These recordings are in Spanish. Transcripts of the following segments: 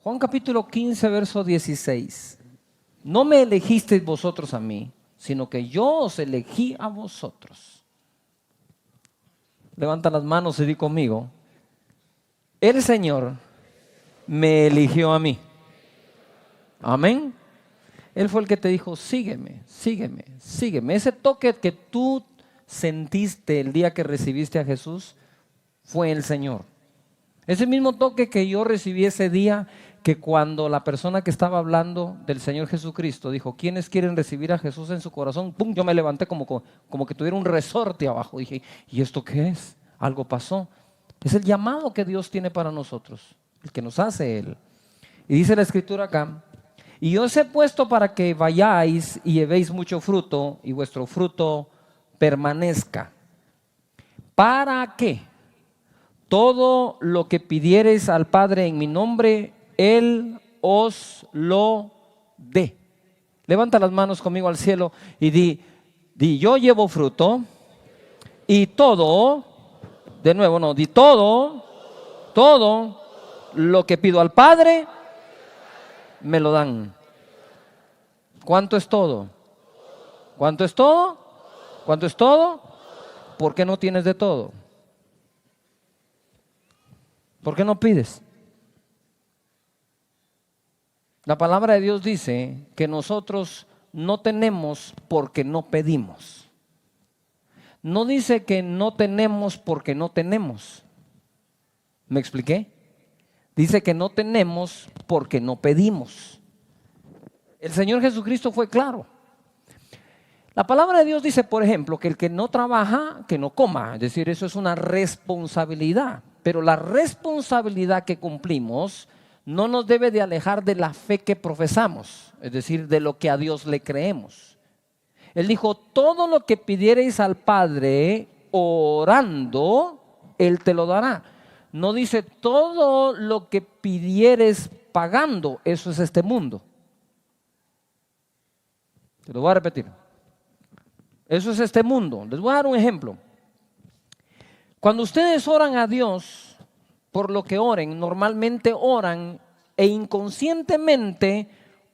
Juan capítulo 15, verso 16. No me elegisteis vosotros a mí, sino que yo os elegí a vosotros. Levanta las manos y di conmigo: el Señor me eligió a mí. Amén. Él fue el que te dijo: sígueme, sígueme, sígueme. Ese toque que tú sentiste el día que recibiste a Jesús fue el Señor. Ese mismo toque que yo recibí ese día, que cuando la persona que estaba hablando del Señor Jesucristo dijo: ¿quiénes quieren recibir a Jesús en su corazón? ¡Pum! Yo me levanté como que tuviera un resorte abajo. Dije: ¿y esto qué es? Algo pasó. Es el llamado que Dios tiene para nosotros, el que nos hace Él. Y dice la Escritura acá: y yo os he puesto para que vayáis y llevéis mucho fruto, y vuestro fruto permanezca. ¿Para qué? Todo lo que pidiereis al Padre en mi nombre, Él os lo dé. Levanta las manos conmigo al cielo y di: yo llevo fruto, y todo, de nuevo no, di todo lo que pido al Padre, me lo dan. ¿Cuánto es todo? ¿Cuánto es todo? ¿Cuánto es todo? ¿Por qué no tienes de todo? ¿Por qué no pides? La palabra de Dios dice que nosotros no tenemos porque no pedimos. No dice que no tenemos porque no tenemos. ¿Me expliqué? Dice que no tenemos porque no pedimos. El Señor Jesucristo fue claro. La palabra de Dios dice, por ejemplo, que el que no trabaja, que no coma. Es decir, eso es una responsabilidad. Pero la responsabilidad que cumplimos no nos debe de alejar de la fe que profesamos. Es decir, de lo que a Dios le creemos. Él dijo: todo lo que pidiereis al Padre orando, Él te lo dará. No dice todo lo que pidieres pagando. Eso es este mundo. Te lo voy a repetir. Eso es este mundo. Les voy a dar un ejemplo. Cuando ustedes oran a Dios, por lo que oren, normalmente oran e inconscientemente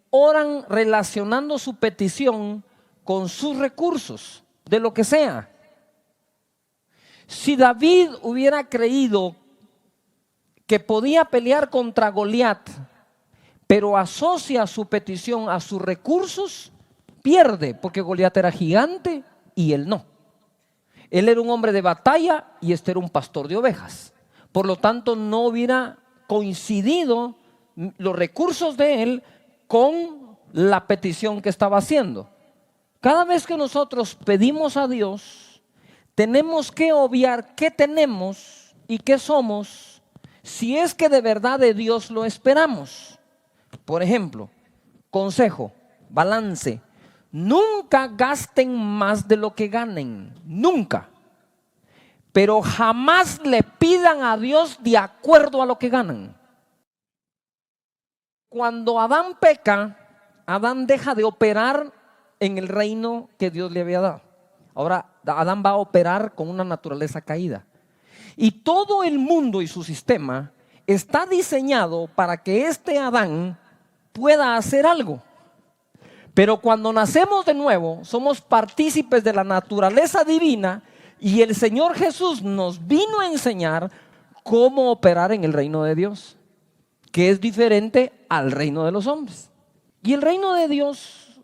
oran relacionando su petición con sus recursos, de lo que sea. Si David hubiera creído que podía pelear contra Goliat, pero asocia su petición a sus recursos, pierde, porque Goliat era gigante y él no. Él era un hombre de batalla y este era un pastor de ovejas. Por lo tanto, no hubiera coincidido los recursos de él con la petición que estaba haciendo. Cada vez que nosotros pedimos a Dios, tenemos que obviar qué tenemos y qué somos, si es que de verdad de Dios lo esperamos. Por ejemplo, consejo, balance: nunca gasten más de lo que ganen, nunca. Pero jamás le pidan a Dios de acuerdo a lo que ganan. Cuando Adán peca, Adán deja de operar en el reino que Dios le había dado. Ahora Adán va a operar con una naturaleza caída. Y todo el mundo y su sistema está diseñado para que este Adán pueda hacer algo. Pero cuando nacemos de nuevo, somos partícipes de la naturaleza divina, y el Señor Jesús nos vino a enseñar cómo operar en el reino de Dios, que es diferente al reino de los hombres. Y el reino de Dios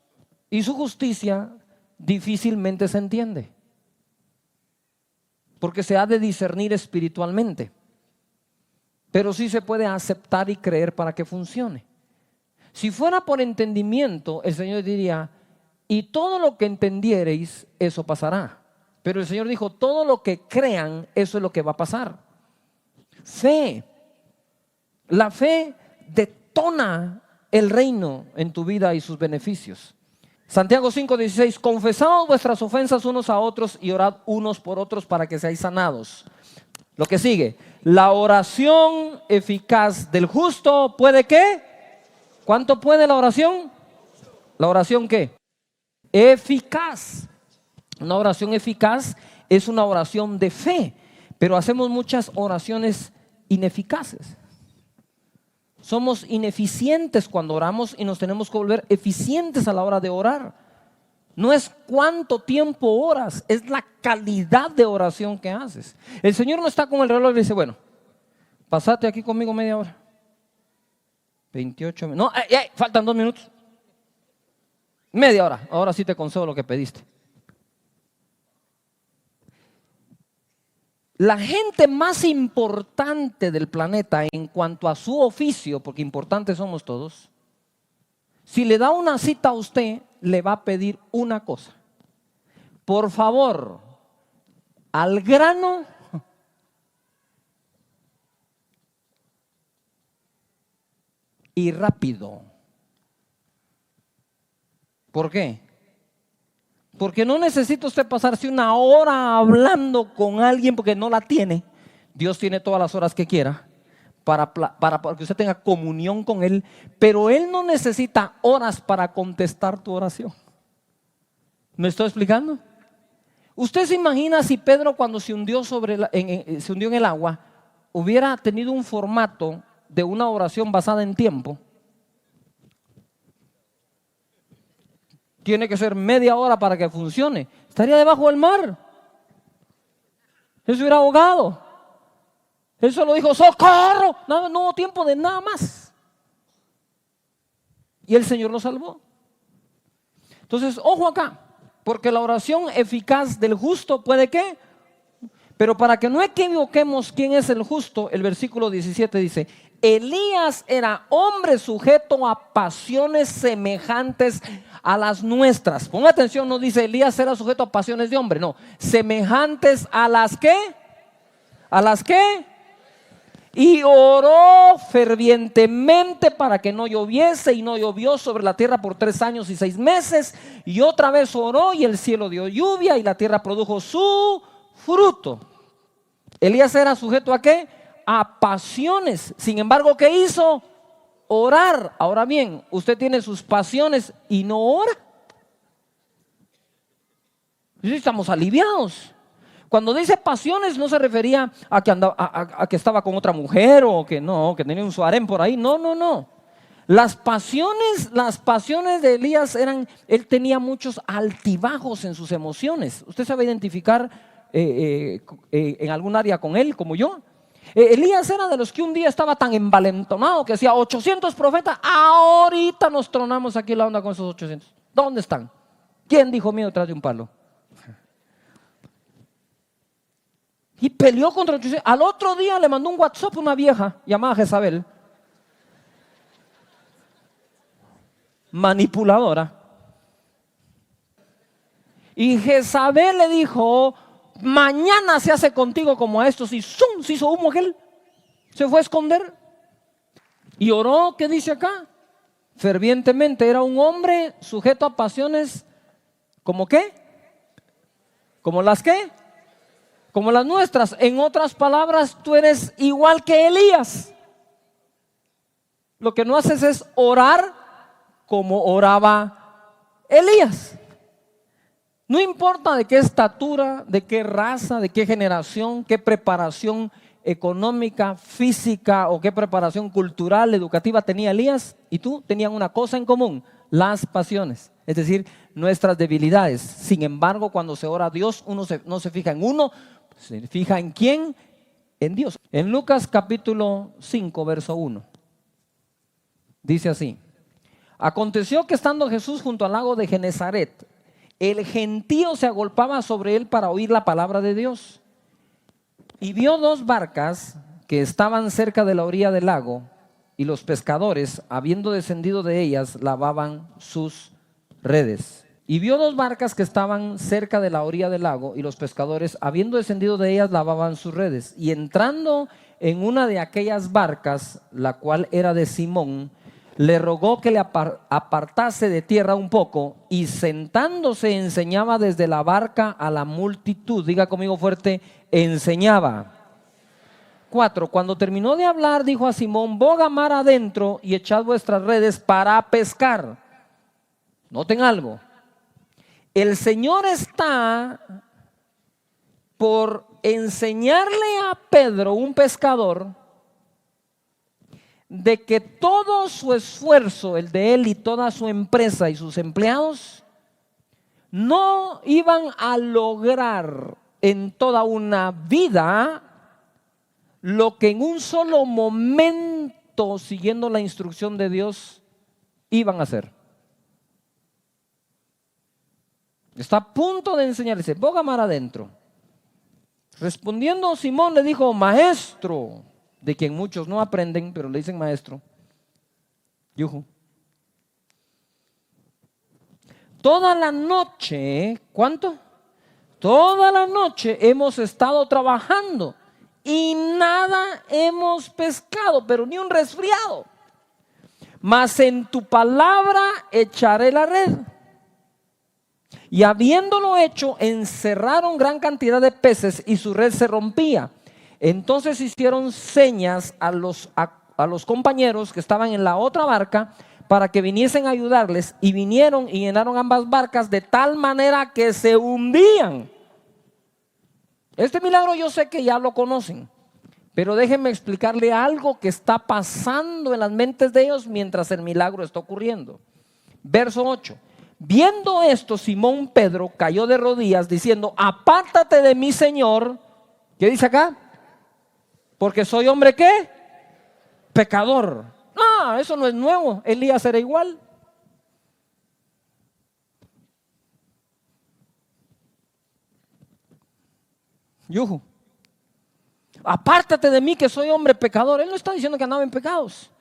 y su justicia difícilmente se entiende, porque se ha de discernir espiritualmente, pero sí se puede aceptar y creer para que funcione. Si fuera por entendimiento, el Señor diría: y todo lo que entendiereis, eso pasará. Pero el Señor dijo: todo lo que crean, eso es lo que va a pasar. Fe. La fe detona el reino en tu vida y sus beneficios. Santiago 5:16: confesaos vuestras ofensas unos a otros y orad unos por otros para que seáis sanados. Lo que sigue: la oración eficaz del justo puede ¿qué? ¿Cuánto puede la oración? ¿La oración qué? Eficaz. Una oración eficaz es una oración de fe, pero hacemos muchas oraciones ineficaces. Somos ineficientes cuando oramos y nos tenemos que volver eficientes a la hora de orar. No es cuánto tiempo oras, es la calidad de oración que haces. El Señor no está con el reloj y le dice, bueno, pasate aquí conmigo media hora. 28 minutos. No, faltan 2 minutos. Media hora. Ahora sí te concedo lo que pediste. La gente más importante del planeta en cuanto a su oficio, porque importantes somos todos, si le da una cita a usted, le va a pedir una cosa. Por favor, al grano y rápido. ¿Por qué? Porque no necesita usted pasarse una hora hablando con alguien porque no la tiene. Dios tiene todas las horas que quiera para que usted tenga comunión con Él, pero Él no necesita horas para contestar tu oración. ¿Me estoy explicando? Usted se imagina si Pedro, cuando se hundió, se hundió en el agua, hubiera tenido un formato de una oración basada en tiempo. Tiene que ser media hora para que funcione. Estaría debajo del mar. Él se hubiera ahogado. Él solo dijo, ¡socorro! No hubo tiempo de nada más. Y el Señor lo salvó. Entonces, ojo acá, porque la oración eficaz del justo puede ¿qué? Pero para que no equivoquemos quién es el justo, el versículo 17 dice, Elías era hombre sujeto a pasiones semejantes a las nuestras. Ponga atención, no dice Elías era sujeto a pasiones de hombre, no, semejantes a las ¿qué? ¿A las qué? Y oró fervientemente para que no lloviese, y no llovió sobre la tierra por 3 años y 6 meses. Y otra vez oró y el cielo dio lluvia y la tierra produjo su fruto. Elías era sujeto ¿a qué? A pasiones. Sin embargo, ¿qué hizo? Orar. Ahora bien, usted tiene sus pasiones y no ora. Y estamos aliviados. Cuando dice pasiones no se refería a que a que estaba con otra mujer o que no, que tenía un suarén por ahí. No. Las pasiones de Elías él tenía muchos altibajos en sus emociones. Usted sabe identificar en algún área con él, como yo. Elías era de los que un día estaba tan envalentonado que decía 800 profetas, ahorita nos tronamos aquí la onda con esos 800. ¿Dónde están? ¿Quién dijo miedo detrás de un palo? Y peleó contra 800. Al otro día le mandó un WhatsApp a una vieja llamada Jezabel, manipuladora. Y Jezabel le dijo, mañana se hace contigo como a estos. Y ¡zum! Se hizo humo aquel. Se fue a esconder. Y oró, ¿qué dice acá? Fervientemente. Era un hombre sujeto a pasiones. ¿Cómo qué? ¿Como las qué? Como las nuestras. En otras palabras, tú eres igual que Elías. Lo que no haces es orar como oraba Elías. No importa de qué estatura, de qué raza, de qué generación, qué preparación económica, física o qué preparación cultural, educativa tenía Elías y tú, tenían una cosa en común: las pasiones, es decir, nuestras debilidades. Sin embargo, cuando se ora a Dios, uno no se fija en uno, se fija en quién, en Dios. En Lucas capítulo 5, verso 1, dice así: aconteció que estando Jesús junto al lago de Genezaret, el gentío se agolpaba sobre él para oír la palabra de Dios. Y vio 2 barcas que estaban cerca de la orilla del lago, y los pescadores, habiendo descendido de ellas, lavaban sus redes. Y vio 2 barcas que estaban cerca de la orilla del lago, y los pescadores, habiendo descendido de ellas, lavaban sus redes. Y entrando en una de aquellas barcas, la cual era de Simón, le rogó que le apartase de tierra un poco, y sentándose enseñaba desde la barca a la multitud. Diga conmigo fuerte: enseñaba. 4. Cuando terminó de hablar, dijo a Simón: boga mar adentro y echad vuestras redes para pescar. Noten algo: el Señor está por enseñarle a Pedro, un pescador, de que todo su esfuerzo, el de él y toda su empresa y sus empleados, no iban a lograr en toda una vida lo que en un solo momento, siguiendo la instrucción de Dios, iban a hacer. Está a punto de enseñarse, ponga mar adentro. Respondiendo Simón le dijo: maestro, de quien muchos no aprenden, pero le dicen maestro. Yuhu. Toda la noche, ¿cuánto? Toda la noche hemos estado trabajando y nada hemos pescado, pero ni un resfriado. Mas en tu palabra echaré la red. Y habiéndolo hecho, encerraron gran cantidad de peces y su red se rompía. Entonces hicieron señas a los compañeros que estaban en la otra barca para que viniesen a ayudarles, y vinieron y llenaron ambas barcas de tal manera que se hundían. Este milagro yo sé que ya lo conocen, pero déjenme explicarle algo que está pasando en las mentes de ellos mientras el milagro está ocurriendo. Verso 8. Viendo esto, Simón Pedro cayó de rodillas diciendo: apártate de mí, Señor. ¿Qué dice acá? Porque soy hombre, ¿qué? Pecador. Ah, eso no es nuevo. Elías era igual. Yuhu. Apártate de mí, que soy hombre pecador. Él no está diciendo que andaba en pecados.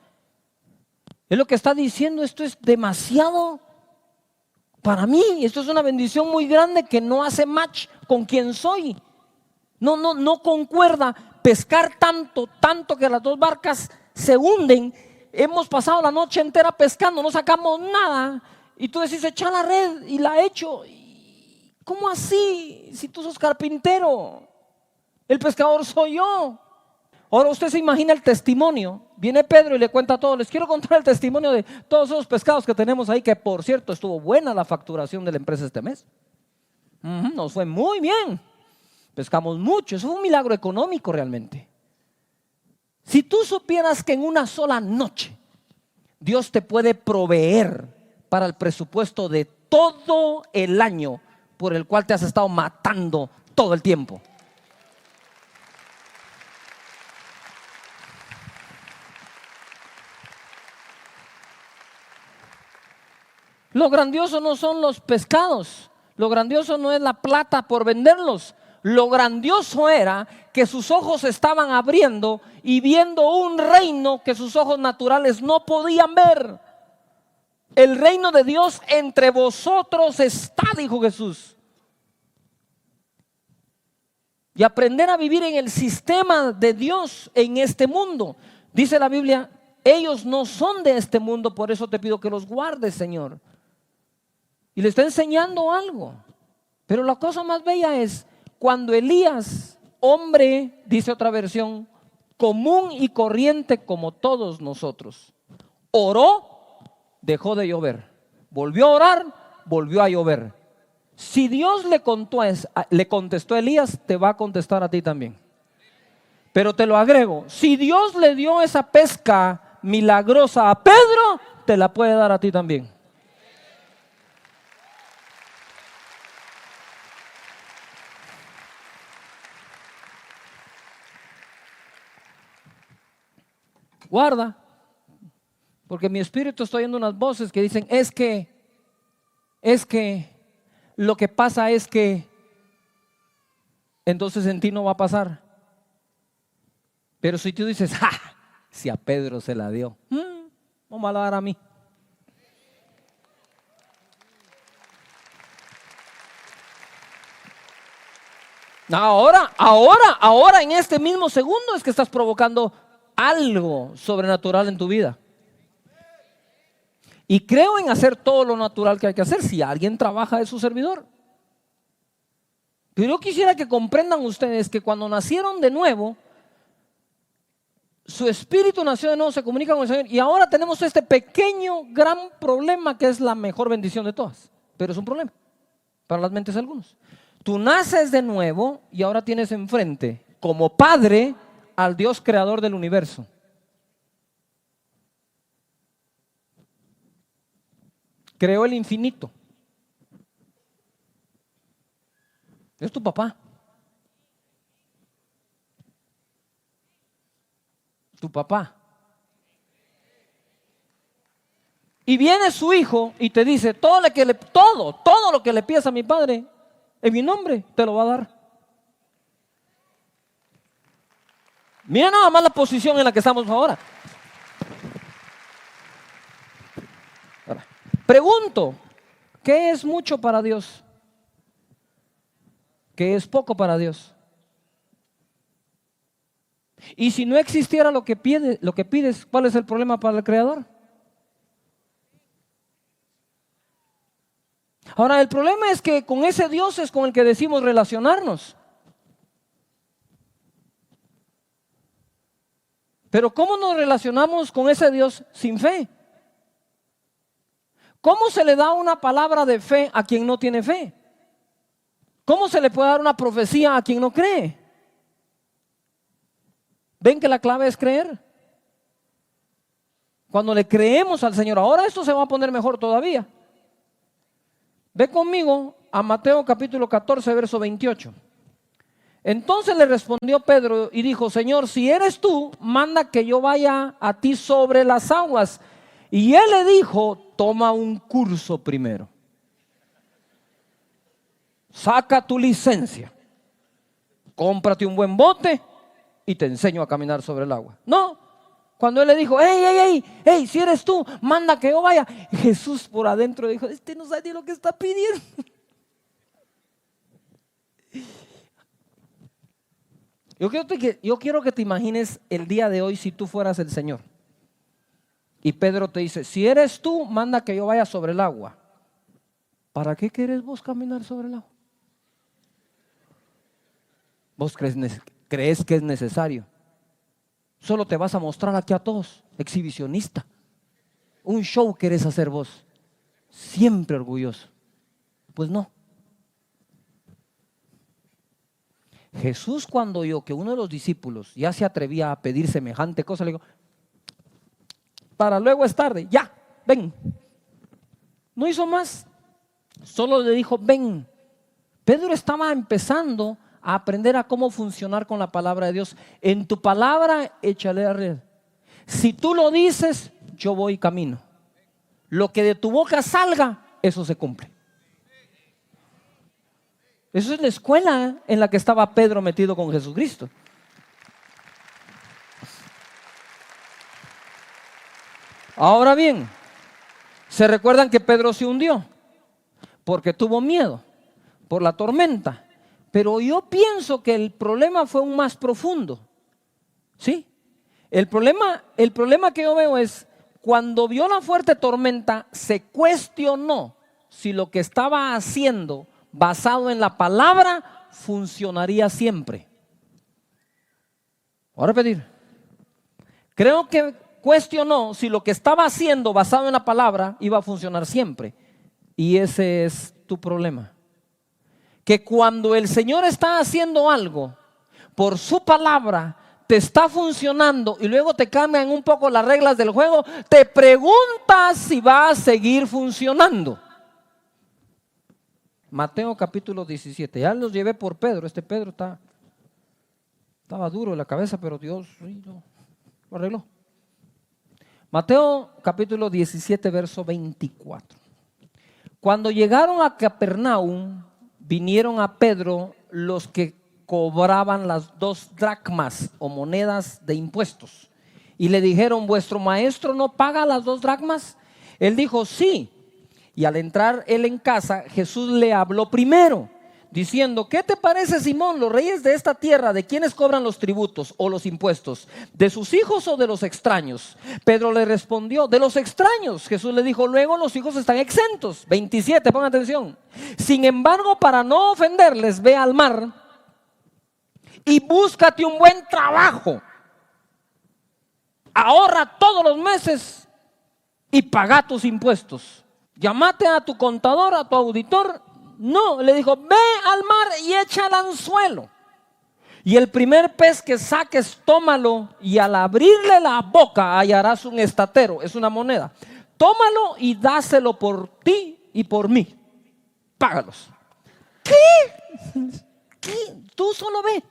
Él lo que está diciendo: esto es demasiado para mí, esto es una bendición muy grande que no hace match con quien soy. No concuerda pescar tanto que las dos barcas se hunden. Hemos pasado la noche entera pescando, no sacamos nada. Y tú decís: echa la red, y la echo. ¿Cómo así? Si tú sos carpintero, el pescador soy yo. Ahora usted se imagina el testimonio. Viene Pedro y le cuenta a todos: les quiero contar el testimonio de todos esos pescados que tenemos ahí, que por cierto estuvo buena la facturación de la empresa este mes. Nos fue muy bien, pescamos mucho, eso fue un milagro económico realmente. Si tú supieras que en una sola noche Dios te puede proveer para el presupuesto de todo el año por el cual te has estado matando todo el tiempo. Lo grandioso no son los pescados, lo grandioso no es la plata por venderlos. Lo grandioso era que sus ojos estaban abriendo y viendo un reino que sus ojos naturales no podían ver. El reino de Dios entre vosotros está, dijo Jesús. Y aprender a vivir en el sistema de Dios en este mundo. Dice la Biblia: ellos no son de este mundo, por eso te pido que los guardes, Señor. Y le está enseñando algo. Pero la cosa más bella es cuando Elías, hombre, dice otra versión, común y corriente como todos nosotros, oró, dejó de llover. Volvió a orar, volvió a llover. Si Dios le contestó a Elías, te va a contestar a ti también. Pero te lo agrego: si Dios le dio esa pesca milagrosa a Pedro, te la puede dar a ti también. Guarda, porque mi espíritu está oyendo unas voces que dicen: es que lo que pasa es que, entonces en ti no va a pasar. Pero si tú dices: ¡ja! Si a Pedro se la dio, ¿cómo me la va a dar a mí? Ahora en este mismo segundo es que estás provocando algo sobrenatural en tu vida. Y creo en hacer todo lo natural que hay que hacer si alguien trabaja de su servidor. Pero yo quisiera que comprendan ustedes que cuando nacieron de nuevo, su espíritu nació de nuevo, se comunica con el Señor, y ahora tenemos este pequeño, gran problema que es la mejor bendición de todas. Pero es un problema para las mentes de algunos. Tú naces de nuevo y ahora tienes enfrente como padre al Dios creador del universo. creó el infinito. Es tu papá. Tu papá. Y viene su hijo y te dice, todo lo que le pidas a mi padre, en mi nombre, te lo va a dar. Mira nada más la posición en la que estamos ahora. Pregunto, ¿qué es mucho para Dios? ¿Qué es poco para Dios? Y si no existiera lo que pides, ¿cuál es el problema para el Creador? Ahora, el problema es que con ese Dios es con el que decimos relacionarnos. Pero ¿cómo nos relacionamos con ese Dios sin fe? ¿Cómo se le da una palabra de fe a quien no tiene fe? ¿Cómo se le puede dar una profecía a quien no cree? ¿Ven que la clave es creer? Cuando le creemos al Señor, ahora esto se va a poner mejor todavía. Ve conmigo a Mateo capítulo 14, verso 28. Entonces le respondió Pedro y dijo, Señor, si eres tú, manda que yo vaya a ti sobre las aguas. Y él le dijo, toma un curso primero. Saca tu licencia, cómprate un buen bote y te enseño a caminar sobre el agua. No, cuando él le dijo, hey, si eres tú, manda que yo vaya. Jesús por adentro dijo, este no sabe ni lo que está pidiendo. Yo quiero que te imagines el día de hoy si tú fueras el Señor. Y Pedro te dice, si eres tú, manda que yo vaya sobre el agua. ¿Para qué quieres vos caminar sobre el agua? ¿Vos crees que es necesario? Solo te vas a mostrar aquí a todos, exhibicionista. Un show querés hacer vos, siempre orgulloso. Pues no. Jesús, cuando oyó que uno de los discípulos ya se atrevía a pedir semejante cosa, le dijo, para luego es tarde, ya, ven. No hizo más, solo le dijo, ven. Pedro estaba empezando a aprender a cómo funcionar con la palabra de Dios. En tu palabra, échale a red. Si tú lo dices, yo voy camino. Lo que de tu boca salga, eso se cumple. Eso es la escuela en la que estaba Pedro metido con Jesucristo. Ahora bien, se recuerdan que Pedro se hundió porque tuvo miedo por la tormenta. Pero yo pienso que el problema fue aún más profundo. ¿Sí? El problema que yo veo es cuando vio la fuerte tormenta, se cuestionó si lo que estaba haciendo basado en la palabra funcionaría siempre. Voy a repetir. Creo que cuestionó si lo que estaba haciendo basado en la palabra iba a funcionar siempre. Y ese es tu problema. Que cuando el Señor está haciendo algo por su palabra, te está funcionando y luego te cambian un poco las reglas del juego, te preguntas si va a seguir funcionando. Mateo capítulo 17, ya los llevé por Pedro. Este Pedro estaba duro en la cabeza, pero Dios lo arregló. Mateo capítulo 17, verso 24. Cuando llegaron a Capernaum, vinieron a Pedro los que cobraban las 2 dracmas o monedas de impuestos y le dijeron, ¿vuestro maestro no paga las 2 dracmas? Él dijo, sí. Y al entrar él en casa, Jesús le habló primero, diciendo, ¿qué te parece, Simón? Los reyes de esta tierra, ¿de quiénes cobran los tributos o los impuestos? ¿De sus hijos o de los extraños? Pedro le respondió, de los extraños. Jesús le dijo, luego los hijos están exentos. 27, pongan atención. Sin embargo, para no ofenderles, ve al mar y búscate un buen trabajo. Ahorra todos los meses y paga tus impuestos. Llámate a tu contador, a tu auditor. No, le dijo, ve al mar y echa el anzuelo. Y el primer pez que saques, tómalo, y al abrirle la boca hallarás un estatero, es una moneda. tómalo y dáselo por ti y por mí. Págalos. ¿Qué? ¿Qué? Tú solo ve.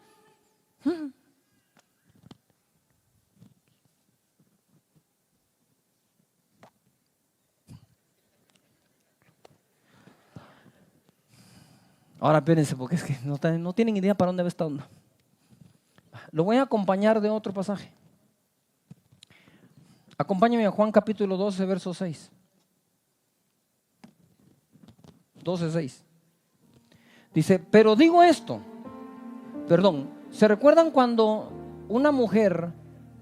Ahora espérense, porque es que no tienen idea para dónde va esta onda. Lo voy a acompañar de otro pasaje. Acompáñame a Juan capítulo 12, verso 6. 12:6. Dice, pero digo esto. ¿Se recuerdan cuando una mujer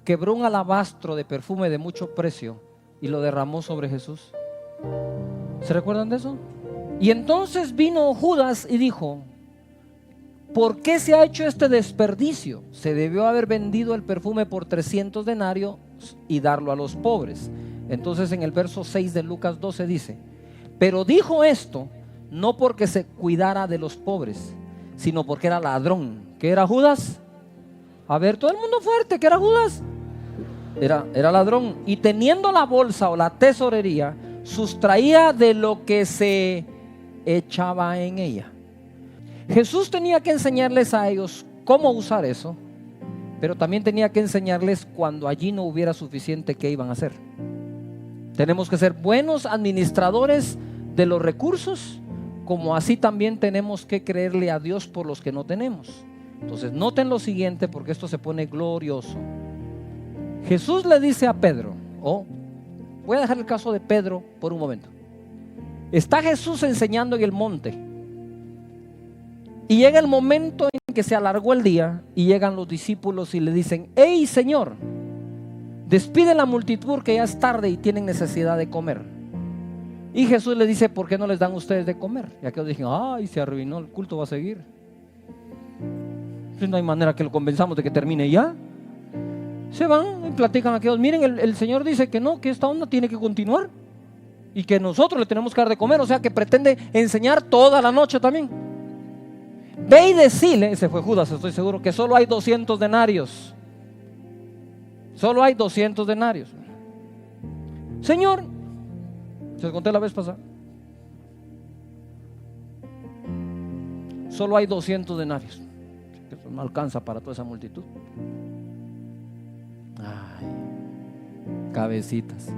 quebró un alabastro de perfume de mucho precio y lo derramó sobre Jesús? ¿Se recuerdan de eso? Y entonces vino Judas y dijo, ¿por qué se ha hecho este desperdicio? Se debió haber vendido el perfume por 300 denarios y darlo a los pobres. Entonces en el verso 6 de Lucas 12 dice, pero dijo esto no porque se cuidara de los pobres, sino porque era ladrón. ¿Qué era Judas? A ver, todo el mundo fuerte, ¿qué era Judas? Era ladrón. Y teniendo la bolsa o la tesorería, sustraía de lo que se echaba en ella. Jesús tenía que enseñarles a ellos cómo usar eso, pero también tenía que enseñarles cuando allí no hubiera suficiente, qué iban a hacer. Tenemos que ser buenos administradores de los recursos, como así también tenemos que creerle a Dios por los que no tenemos. Entonces noten lo siguiente, porque esto se pone glorioso. Jesús le dice a Pedro, voy a dejar el caso de Pedro por un momento. Está Jesús enseñando en el monte y llega el momento en que se alargó el día y llegan los discípulos y le dicen, hey Señor, despide la multitud que ya es tarde y tienen necesidad de comer. Y Jesús le dice, ¿por qué no les dan ustedes de comer? Y aquellos dijeron, ay, se arruinó, el culto va a seguir. Pues no hay manera que lo convenzamos de que termine ya. Se van y platican aquellos, miren, el Señor dice que no, que esta onda tiene que continuar y que nosotros le tenemos que dar de comer, o sea que pretende enseñar toda la noche también. Ve y decile, ese fue Judas, estoy seguro, que solo hay 200 denarios. Solo hay 200 denarios. Señor, se los conté la vez pasada, solo hay 200 denarios. Eso no alcanza para toda esa multitud. Ay, cabecitas.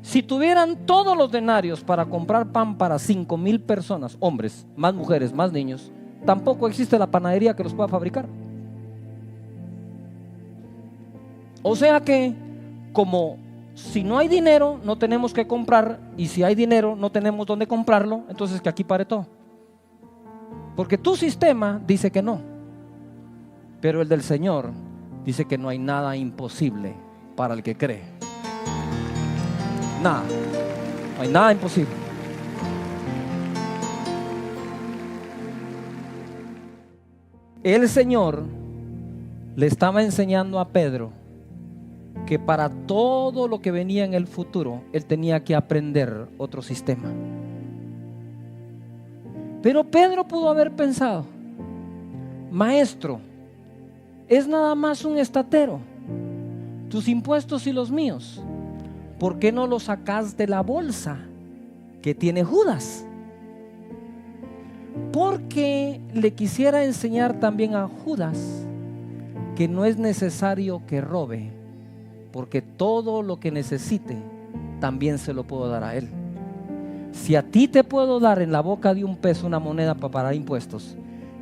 Si tuvieran todos los denarios para comprar pan para 5,000 personas, hombres, más mujeres, más niños, tampoco existe la panadería que los pueda fabricar. O sea que, como si no hay dinero, no tenemos que comprar, y si hay dinero, no tenemos dónde comprarlo, entonces que aquí pare todo. Porque tu sistema dice que no, pero el del Señor dice que no hay nada imposible para el que cree. Nada, no hay nada imposible. El Señor le estaba enseñando a Pedro que para todo lo que venía en el futuro, él tenía que aprender otro sistema. Pero Pedro pudo haber pensado, maestro, es nada más un estatero, tus impuestos y los míos, ¿por qué no lo sacas de la bolsa que tiene Judas? Porque le quisiera enseñar también a Judas que no es necesario que robe, porque todo lo que necesite también se lo puedo dar a él. Si a ti te puedo dar en la boca de un peso una moneda para pagar impuestos,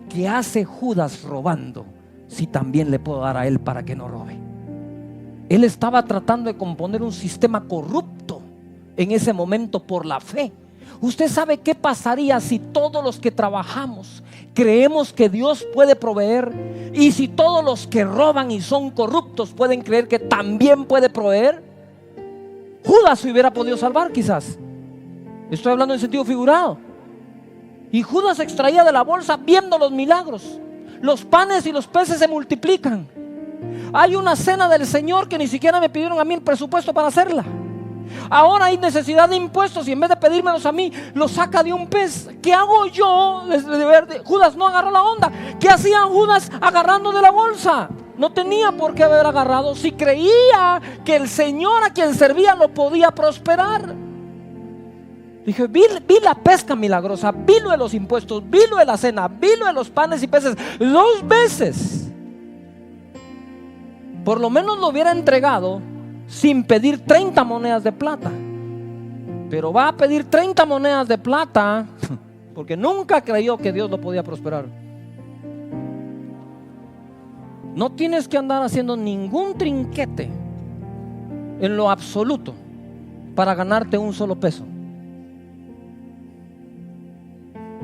¿qué hace Judas robando si también le puedo dar a él para que no robe? Él estaba tratando de componer un sistema corrupto en ese momento por la fe. Usted sabe qué pasaría si todos los que trabajamos creemos que Dios puede proveer, y si todos los que roban y son corruptos pueden creer que también puede proveer. Judas se hubiera podido salvar quizás. Estoy hablando en sentido figurado. Y Judas extraía de la bolsa viendo los milagros. Los panes y los peces se multiplican. Hay una cena del Señor que ni siquiera me pidieron a mí el presupuesto para hacerla. Ahora hay necesidad de impuestos y en vez de pedírmelos a mí, los saca de un pez. ¿Qué hago yo? Judas no agarró la onda. ¿Qué hacía Judas agarrando de la bolsa? No tenía por qué haber agarrado si creía que el Señor a quien servía lo podía prosperar. Dije, vi la pesca milagrosa, vi lo de los impuestos, vi lo de la cena, vi lo de los panes y peces 2 veces. Por lo menos lo hubiera entregado sin pedir 30 monedas de plata. Pero va a pedir 30 monedas de plata porque nunca creyó que Dios lo podía prosperar. No tienes que andar haciendo ningún trinquete en lo absoluto para ganarte un solo peso.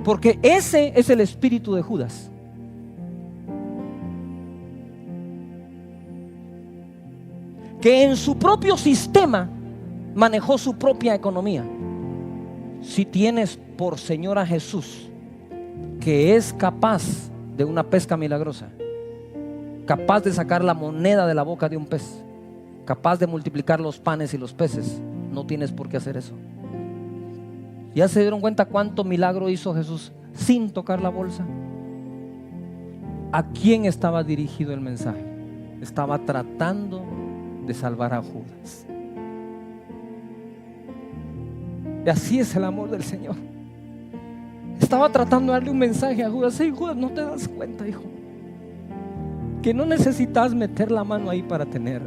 Porque ese es el espíritu de Judas. Que en su propio sistema manejó su propia economía. Si tienes por Señor a Jesús, que es capaz de una pesca milagrosa, capaz de sacar la moneda de la boca de un pez, capaz de multiplicar los panes y los peces, no tienes por qué hacer eso. ¿Ya se dieron cuenta cuánto milagro hizo Jesús sin tocar la bolsa? ¿A quién estaba dirigido el mensaje? Estaba tratando de salvar a Judas. Y así es el amor del Señor. Estaba tratando de darle un mensaje a Judas. Hey, Judas, ¿no te das cuenta, hijo? Que no necesitas meter la mano ahí para tener.